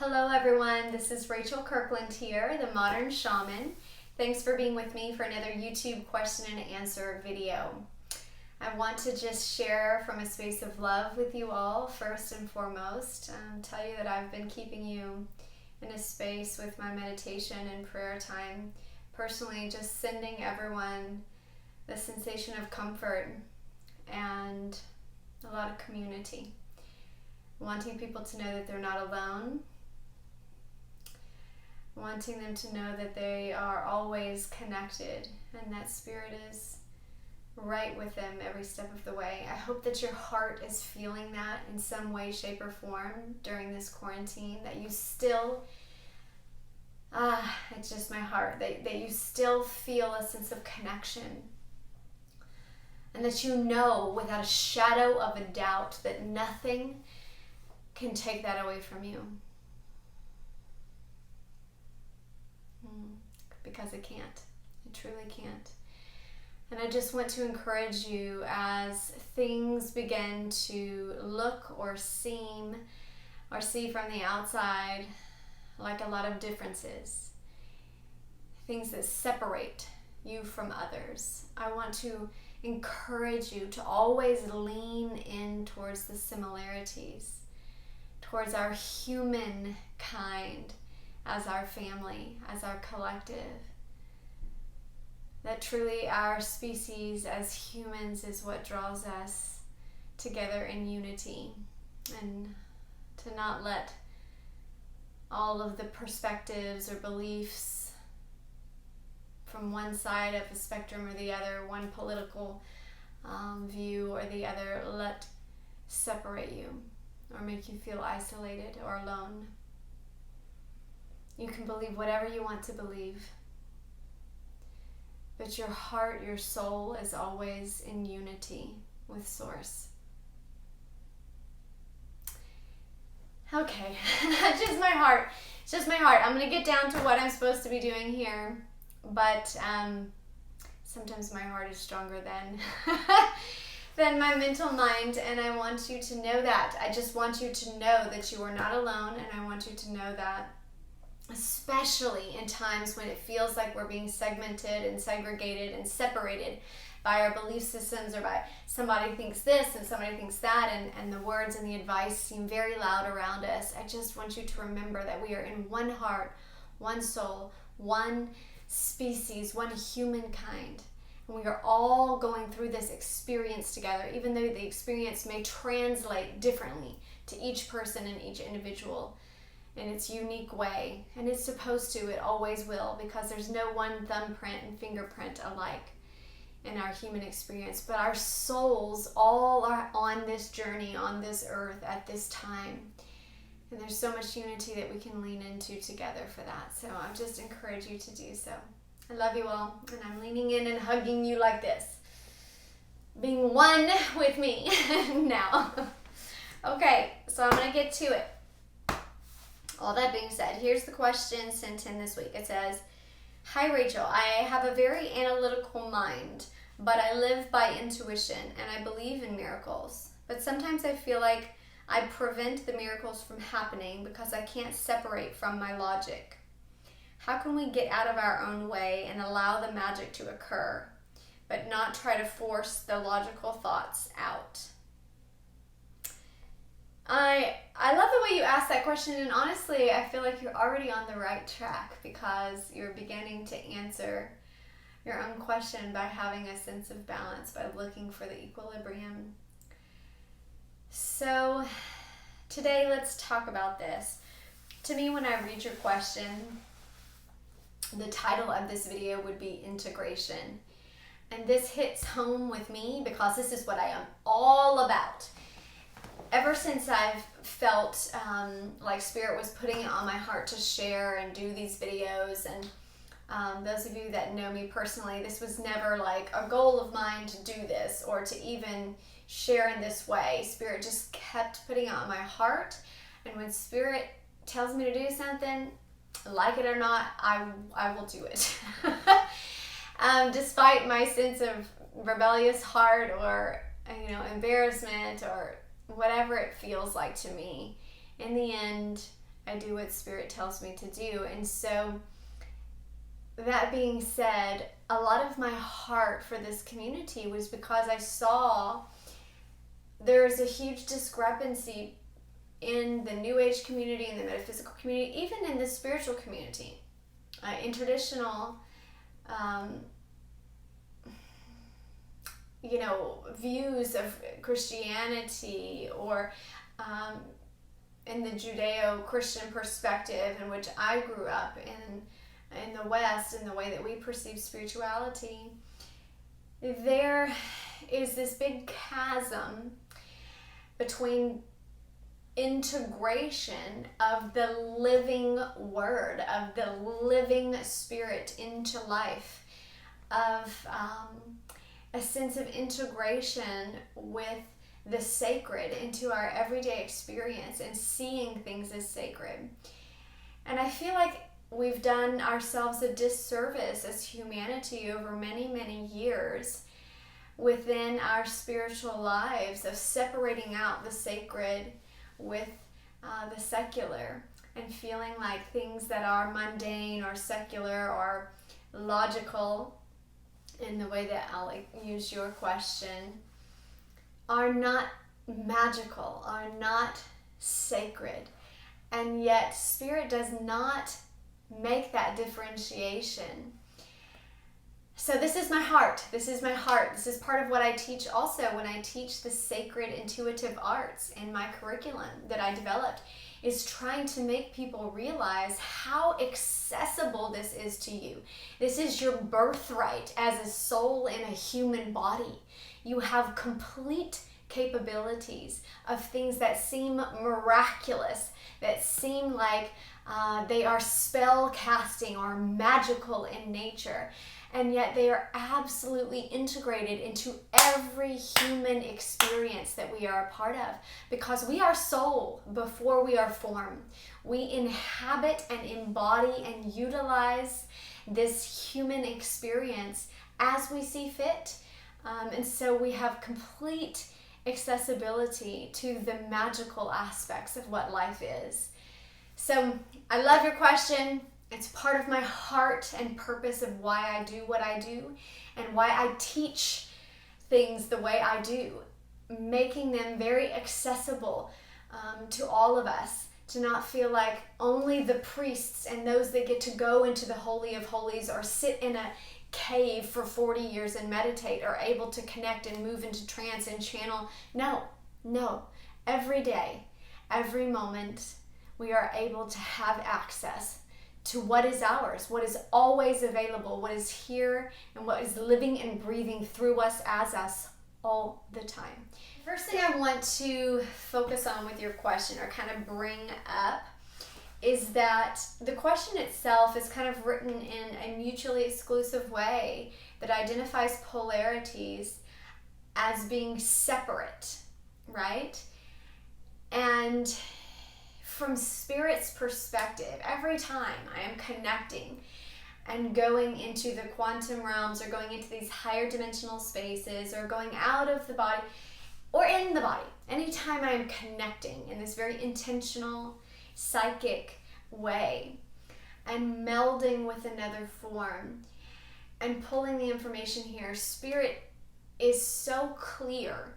Hello everyone, this is Rachel Kirkland here, the Modern Shaman. Thanks for being with me for another YouTube question and answer video. I want to just share from a space of love with you all, first and foremost. Tell you that I've been keeping you in a space with my meditation and prayer time. Personally, just sending everyone the sensation of comfort and a lot of community. Wanting people to know that they're not alone. Wanting them to know that they are always connected and that Spirit is right with them every step of the way. I hope that your heart is feeling that in some way, shape, or form during this quarantine, that you still, it's just my heart, that you still feel a sense of connection. And that you know without a shadow of a doubt that nothing can take that away from you. Because it can't. It truly can't. And I just want to encourage you as things begin to look or seem or see from the outside like a lot of differences, things that separate you from others. I want to encourage you to always lean in towards the similarities, towards our human kind, as our family, as our collective. That truly our species as humans is what draws us together in unity, and to not let all of the perspectives or beliefs from one side of the spectrum or the other, one political view or the other, let separate you or make you feel isolated or alone. You can believe whatever you want to believe, but your heart, your soul is always in unity with Source. Okay, just my heart. It's just my heart. I'm going to get down to what I'm supposed to be doing here, but sometimes my heart is stronger than my mental mind, and I want you to know that. I just want you to know that you are not alone, and I want you to know that especially in times when it feels like we're being segmented and segregated and separated by our belief systems, or by somebody thinks this and somebody thinks that, and the words and the advice seem very loud around us. I just want you to remember that we are in one heart, one soul, one species, one humankind. And we are all going through this experience together, even though the experience may translate differently to each person and each individual in its unique way. And it's supposed to, it always will, because there's no one thumbprint and fingerprint alike in our human experience. But our souls all are on this journey, on this earth at this time. And there's so much unity that we can lean into together for that. So I just encourage you to do so. I love you all, and I'm leaning in and hugging you like this, being one with me now. Okay, so I'm going to get to it. All that being said, here's the question sent in this week. It says, "Hi Rachel, I have a very analytical mind, but I live by intuition and I believe in miracles. But sometimes I feel like I prevent the miracles from happening because I can't separate from my logic. How can we get out of our own way and allow the magic to occur, but not try to force the logical thoughts out?" I love the way you asked that question, and honestly, I feel like you're already on the right track, because you're beginning to answer your own question by having a sense of balance, by looking for the equilibrium. So today, let's talk about this. To me, when I read your question, the title of this video would be Integration. And this hits home with me because this is what I am all about. Ever since I've felt like Spirit was putting it on my heart to share and do these videos, and those of you that know me personally, this was never like a goal of mine to do this or to even share in this way. Spirit just kept putting it on my heart, and when Spirit tells me to do something, like it or not, I will do it. Despite my sense of rebellious heart or embarrassment or whatever it feels like to me, in the end, I do what Spirit tells me to do. And so, that being said, a lot of my heart for this community was because I saw there's a huge discrepancy in the New Age community, in the metaphysical community, even in the spiritual community. In traditional, views of Christianity, or in the Judeo-Christian perspective in which I grew up in the West, in the way that we perceive spirituality, there is this big chasm between integration of the living word, of the living Spirit into life, of a sense of integration with the sacred into our everyday experience and seeing things as sacred. And I feel like we've done ourselves a disservice as humanity over many, many years within our spiritual lives of separating out the sacred with the secular, and feeling like things that are mundane or secular or logical, in the way that I'll use your question, are not magical, are not sacred. And yet Spirit does not make that differentiation. So this is my heart. This is my heart. This is part of what I teach also when I teach the sacred intuitive arts in my curriculum that I developed, is trying to make people realize how accessible this is to you. This is your birthright as a soul in a human body. You have complete capabilities of things that seem miraculous, that seem like they are spell casting or magical in nature. And yet they are absolutely integrated into every human experience that we are a part of, because we are soul before we are form. We inhabit and embody and utilize this human experience as we see fit. And so we have complete accessibility to the magical aspects of what life is. So I love your question. It's part of my heart and purpose of why I do what I do and why I teach things the way I do, making them very accessible to all of us, to not feel like only the priests and those that get to go into the Holy of Holies or sit in a cave for 40 years and meditate are able to connect and move into trance and channel. No. Every day, every moment, we are able to have access to what is ours, what is always available, what is here, and what is living and breathing through us as us all the time. First thing I want to focus on with your question, or kind of bring up, is that the question itself is kind of written in a mutually exclusive way that identifies polarities as being separate, right? And from Spirit's perspective, every time I am connecting and going into the quantum realms, or going into these higher dimensional spaces, or going out of the body or in the body, anytime I am connecting in this very intentional, psychic way and melding with another form and pulling the information here, Spirit is so clear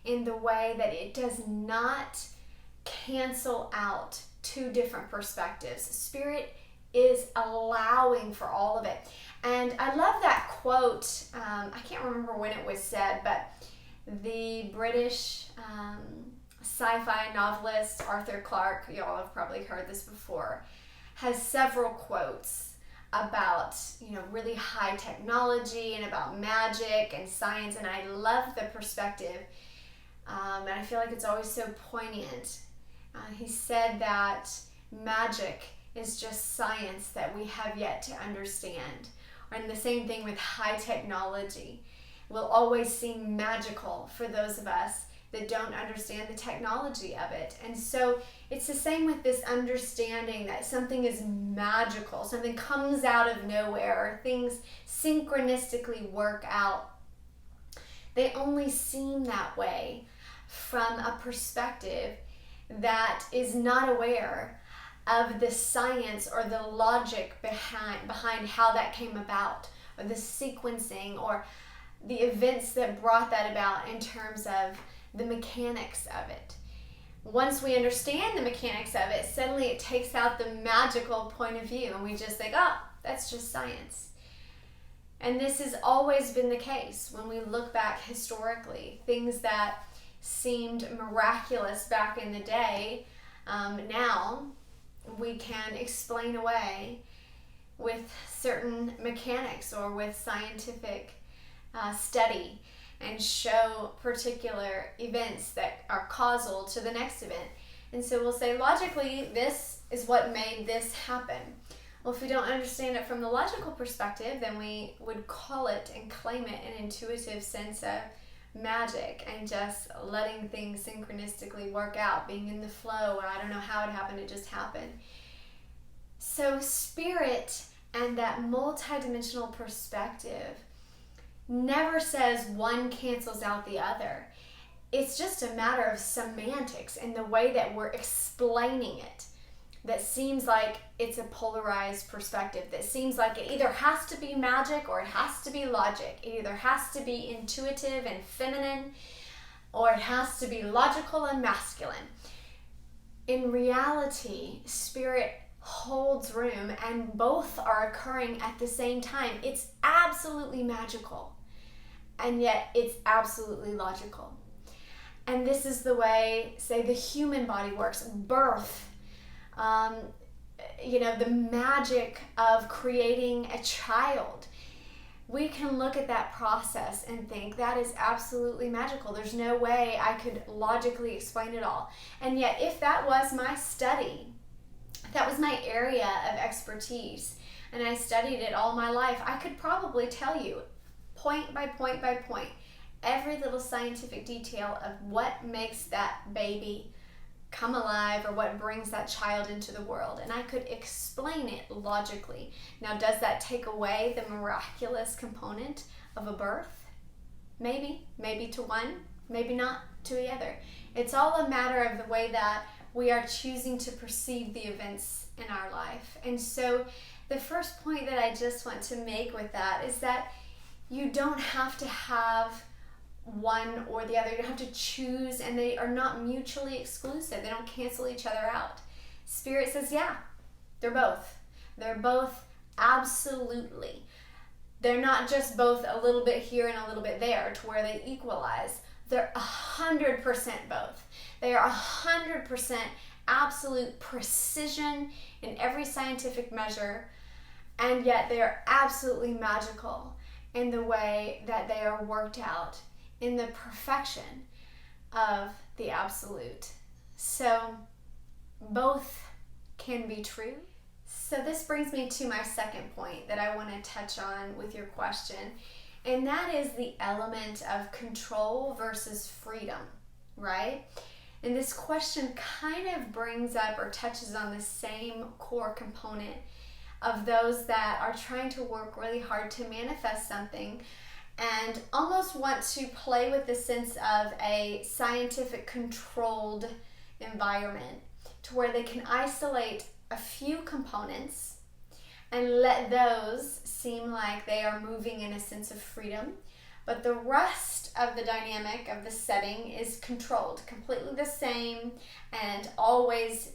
in the way that it does not cancel out two different perspectives. Spirit is allowing for all of it. And I love that quote. I can't remember when it was said, but the British sci-fi novelist Arthur Clarke, y'all have probably heard this before, has several quotes about, really high technology and about magic and science. And I love the perspective. And I feel like it's always so poignant. He said that magic is just science that we have yet to understand. And the same thing with high technology. Will always seem magical for those of us that don't understand the technology of it. And so it's the same with this understanding that something is magical, something comes out of nowhere, or things synchronistically work out. They only seem that way from a perspective that is not aware of the science or the logic behind how that came about, or the sequencing, or the events that brought that about in terms of the mechanics of it. Once we understand the mechanics of it, suddenly it takes out the magical point of view, and we just think, oh, that's just science. And this has always been the case when we look back historically. Things that seemed miraculous back in the day, now we can explain away with certain mechanics or with scientific study, and show particular events that are causal to the next event. And so we'll say, logically, this is what made this happen. Well, if we don't understand it from the logical perspective, then we would call it and claim it an intuitive sense of magic and just letting things synchronistically work out, being in the flow, or I don't know how it happened, it just happened. So spirit and that multidimensional perspective never says one cancels out the other. It's just a matter of semantics and the way that we're explaining it, that seems like it's a polarized perspective, that seems like it either has to be magic or it has to be logic. It either has to be intuitive and feminine, or it has to be logical and masculine. In reality, spirit holds room, and both are occurring at the same time. It's absolutely magical, and yet it's absolutely logical. And this is the way, say, the human body works. Birth, the magic of creating a child. We can look at that process and think that is absolutely magical. There's no way I could logically explain it all. And yet, if that was my study, that was my area of expertise, and I studied it all my life, I could probably tell you, point by point by point, every little scientific detail of what makes that baby come alive, or what brings that child into the world. And I could explain it logically. Now, does that take away the miraculous component of a birth? Maybe to one, maybe not to the other. It's all a matter of the way that we are choosing to perceive the events in our life. And so the first point that I just want to make with that is that you don't have to have one or the other. You don't have to choose, and they are not mutually exclusive. They don't cancel each other out. Spirit says, yeah, they're both. They're both absolutely. They're not just both a little bit here and a little bit there to where they equalize. They're 100% both. They are 100% absolute precision in every scientific measure, and yet they are absolutely magical in the way that they are worked out in the perfection of the absolute. So both can be true. So this brings me to my second point that I want to touch on with your question, and that is the element of control versus freedom, right? And this question kind of brings up or touches on the same core component of those that are trying to work really hard to manifest something and almost want to play with the sense of a scientific controlled environment to where they can isolate a few components and let those seem like they are moving in a sense of freedom, but the rest of the dynamic of the setting is controlled, completely the same and always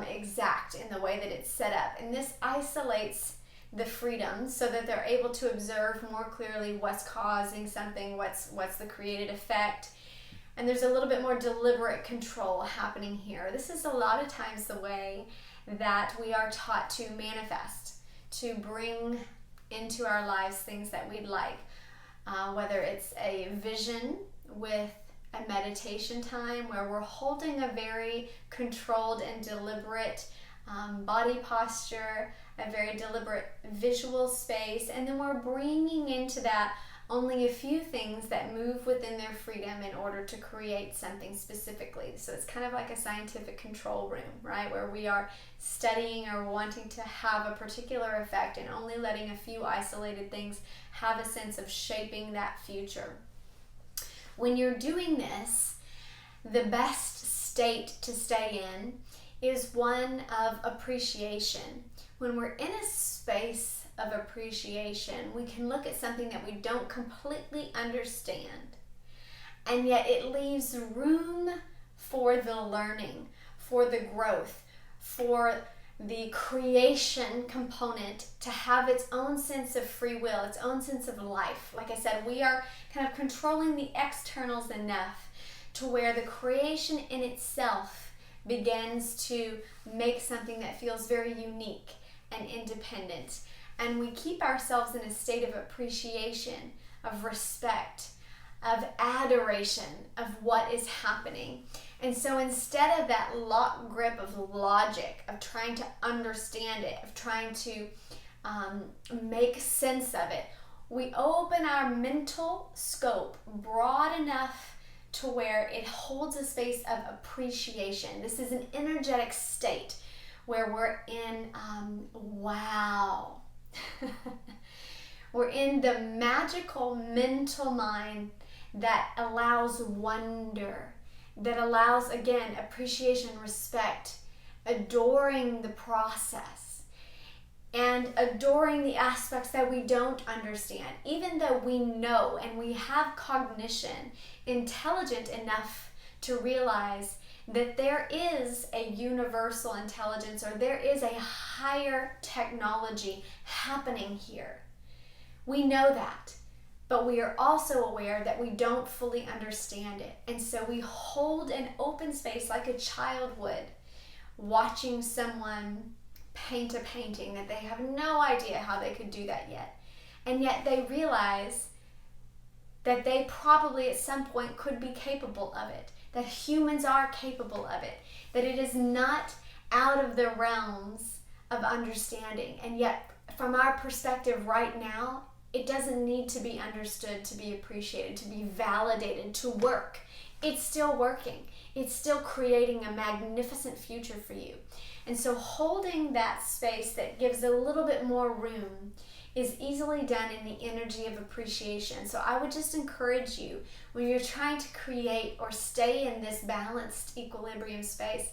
exact in the way that it's set up. And this isolates the freedom so that they're able to observe more clearly what's causing something, what's the created effect. And there's a little bit more deliberate control happening here. This is a lot of times the way that we are taught to manifest, to bring into our lives things that we'd like, whether it's a vision with a meditation time where we're holding a very controlled and deliberate body posture, a very deliberate visual space, and then we're bringing into that only a few things that move within their freedom in order to create something specifically. So it's kind of like a scientific control room, right, where we are studying or wanting to have a particular effect and only letting a few isolated things have a sense of shaping that future. When you're doing this, the best state to stay in is one of appreciation. When we're in a space of appreciation, we can look at something that we don't completely understand, and yet it leaves room for the learning, for the growth, for the creation component to have its own sense of free will, its own sense of life. Like I said, we are kind of controlling the externals enough to where the creation in itself begins to make something that feels very unique and independent. And we keep ourselves in a state of appreciation, of respect, of adoration of what is happening. And so instead of that lock grip of logic, of trying to understand it, of trying to make sense of it, we open our mental scope broad enough to where it holds a space of appreciation. This is an energetic state where we're in wow. We're in the magical mental mind that allows wonder, that allows, again, appreciation, respect, adoring the process, and adoring the aspects that we don't understand, even though we know and we have cognition, intelligent enough to realize that there is a universal intelligence, or there is a higher technology happening here. We know that, but we are also aware that we don't fully understand it. And so we hold an open space like a child would, watching someone paint a painting that they have no idea how they could do that yet. And yet they realize that they probably at some point could be capable of it, that humans are capable of it, that it is not out of the realms of understanding. And yet, from our perspective right now, it doesn't need to be understood, to be appreciated, to be validated, to work. It's still working. It's still creating a magnificent future for you. And so holding that space that gives a little bit more room is easily done in the energy of appreciation. So I would just encourage you, when you're trying to create or stay in this balanced equilibrium space,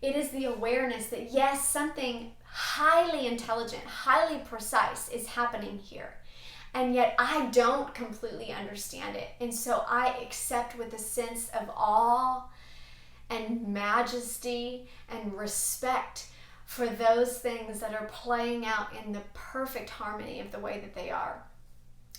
it is the awareness that yes, something highly intelligent, highly precise is happening here. And yet I don't completely understand it. And so I accept with a sense of awe and majesty and respect for those things that are playing out in the perfect harmony of the way that they are.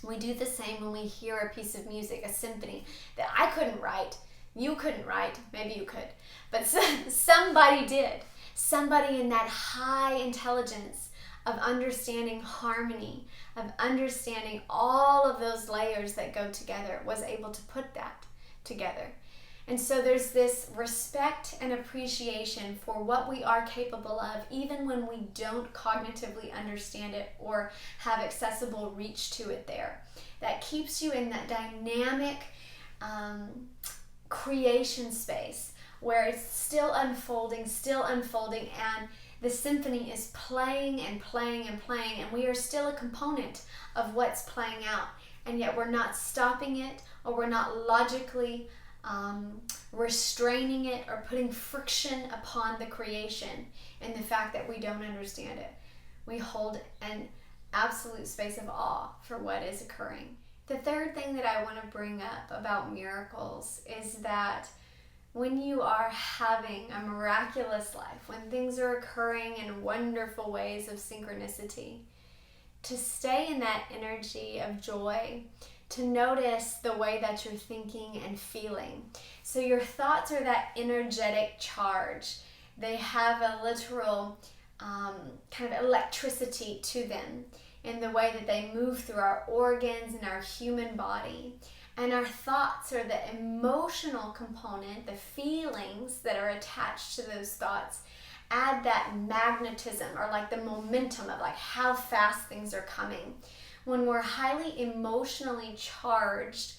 We do the same when we hear a piece of music, a symphony that I couldn't write, you couldn't write, maybe you could, but somebody did. Somebody in that high intelligence of understanding harmony, of understanding all of those layers that go together, was able to put that together. And so there's this respect and appreciation for what we are capable of, even when we don't cognitively understand it or have accessible reach to it there. That keeps you in that dynamic creation space where it's still unfolding, and the symphony is playing and playing and playing, and we are still a component of what's playing out. And yet we're not stopping it, or we're not logically restraining it or putting friction upon the creation and the fact that we don't understand it. We hold an absolute space of awe for what is occurring. The third thing that I want to bring up about miracles is that when you are having a miraculous life, when things are occurring in wonderful ways of synchronicity, to stay in that energy of joy, to notice the way that you're thinking and feeling. So your thoughts are that energetic charge. They have a literal kind of electricity to them in the way that they move through our organs and our human body. And our thoughts are the emotional component, the feelings that are attached to those thoughts add that magnetism, or like the momentum of like how fast things are coming. When we're highly emotionally charged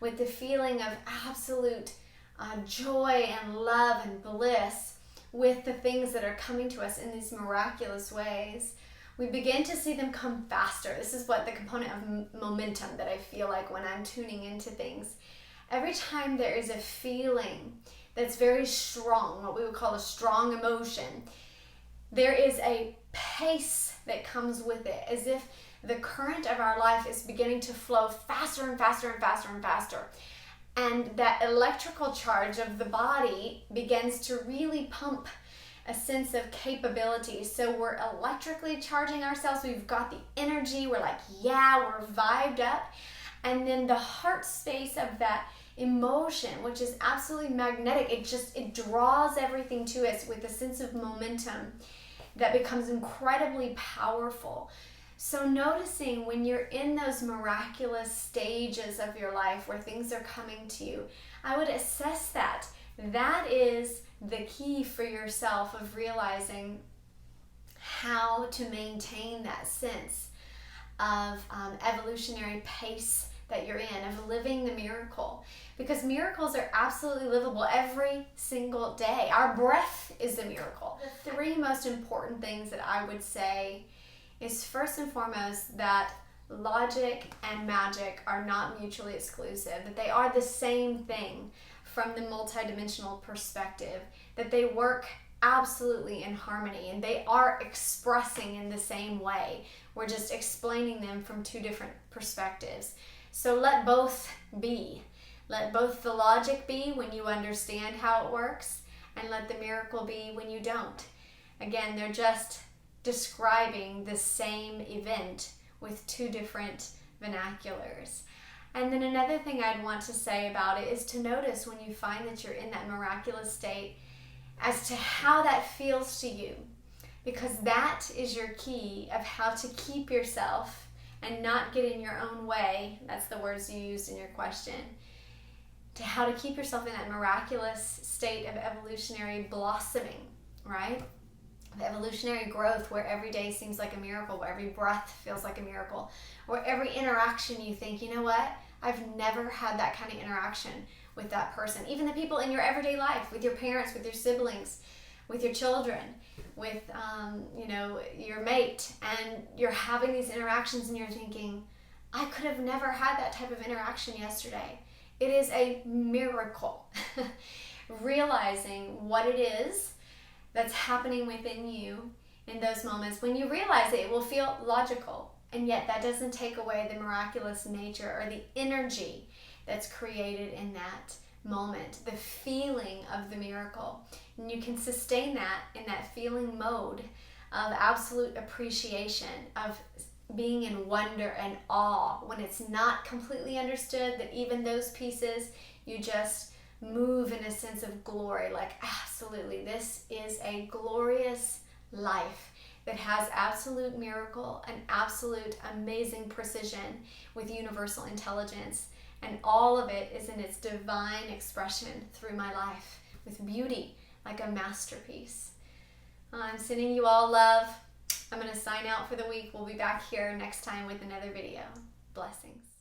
with the feeling of absolute joy and love and bliss with the things that are coming to us in these miraculous ways, we begin to see them come faster. This is what the component of momentum that I feel like when I'm tuning into things. Every time there is a feeling that's very strong, what we would call a strong emotion, there is a pace that comes with it, as if the current of our life is beginning to flow faster and faster and faster and faster. And that electrical charge of the body begins to really pump a sense of capability. So we're electrically charging ourselves. We've got the energy. We're like, yeah, we're vibed up. And then the heart space of that emotion, which is absolutely magnetic, it draws everything to us with a sense of momentum that becomes incredibly powerful. So noticing when you're in those miraculous stages of your life where things are coming to you, I would assess that. That is the key for yourself of realizing how to maintain that sense of evolutionary pace that you're in, of living the miracle. Because miracles are absolutely livable every single day. Our breath is a miracle. The three most important things that I would say is, first and foremost, that logic and magic are not mutually exclusive, that they are the same thing from the multidimensional perspective, that they work absolutely in harmony, and they are expressing in the same way. We're just explaining them from two different perspectives. So let both be. Let both the logic be when you understand how it works, and let the miracle be when you don't. Again, they're just describing the same event with two different vernaculars. And then another thing I'd want to say about it is to notice when you find that you're in that miraculous state as to how that feels to you, because that is your key of how to keep yourself and not get in your own way. That's the words you used in your question. To how to keep yourself in that miraculous state of evolutionary blossoming, right? The evolutionary growth where every day seems like a miracle, where every breath feels like a miracle, where every interaction you think, you know what? I've never had that kind of interaction with that person. Even the people in your everyday life, with your parents, with your siblings, with your children, with your mate, and you're having these interactions and you're thinking, I could have never had that type of interaction yesterday. It is a miracle. Realizing what it is that's happening within you in those moments. When you realize it, it will feel logical, and yet that doesn't take away the miraculous nature or the energy that's created in that moment, the feeling of the miracle. And you can sustain that in that feeling mode of absolute appreciation, of being in wonder and awe when it's not completely understood, that even those pieces you just move in a sense of glory, like absolutely, this is a glorious life that has absolute miracle and absolute amazing precision with universal intelligence, and all of it is in its divine expression through my life with beauty like a masterpiece. I'm sending you all love. I'm going to sign out for the week. We'll be back here next time with another video. Blessings.